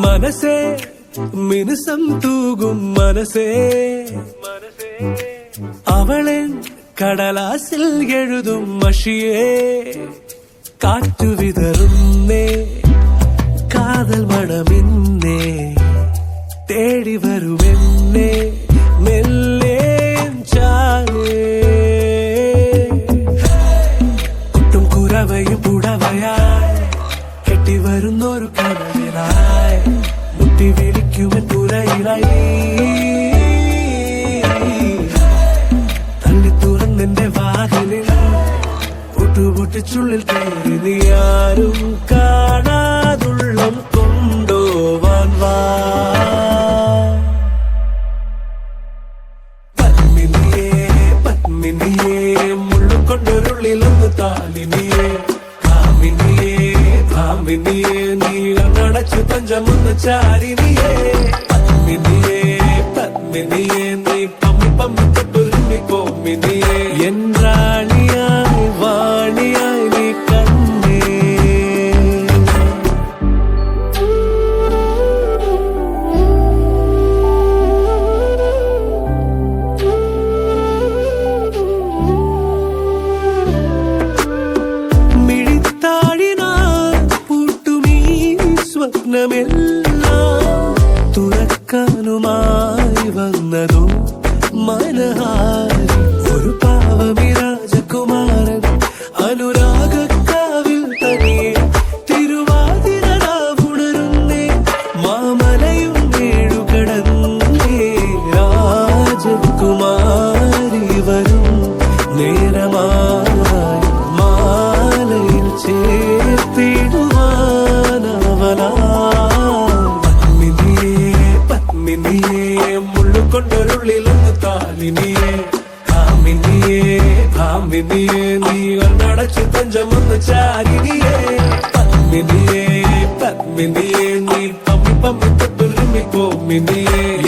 മനസ്സേ മിനുസം തൂകും മനസ്സേ അവളെ കടലാസിൽ എഴുതും മഷിയേ കാറ്റു വിതറുന്നേ കാതൽ മണമിന്നേ തേടി വരുമെന്നേ മെല്ലെ ചാരേ കുട്ടും കുറവയും പുടവയായി കെട്ടി വരുന്നൊരു കടലിലായി മുട്ടി വിളിക്കുമെൻ പുരയിലായി തള്ളി തുറന്നെന്റെ വാതിലിൽ പൊട്ടുപൊട്ടിച്ചുള്ളിൽ കയറി നീ ആരും കാണാതുള്ളം കൊണ്ടോവാൻ വാ പത്മിനിയേ പത്മിനിയേ മുള്ളുകൊണ്ടൊരുള്ളിലൊന്ന് താലിനിയേ കാമിനിയേ ഭാമിനിയേ നീ അടച്ചു പഞ്ചമൊന്ന് ചാരിനിയേ പത്മിനിയേ പത്മിനിയേ നീ പമ്മി പമ്മി തൊട്ടുരുമ്മി കോമിനിയേ എൻ റാണിയായി വാണിയായി നീ കണ്ണേ സ്വപ്നമെല്ലാം തുറക്കാനുമായി വന്നതോ മനഹാരി ഒരു പാവമി രാജകുമാരൻ അനുരാഗക്കാവിൽ തനിയെ തിരുവാതിരവുണരുന്നേ മാമലയും ഏഴുകടന്നേ രാജകുമാരി വരും നേരമായി മാലയിൽ പത്മിനിയേ മുള്ളുകൊണ്ടൊരുള്ളിലൊന്ന് താലിനിയേ കാമിനിയേ ഭാമിനിയേ നീ അടച്ചു പഞ്ചമൊന്ന് ചാരിനിയേ പത്മിനിയേ പത്മിനിയേ നീ പമ്മി പമ്മി തൊട്ടുരുമ്മി കോമിനിയേ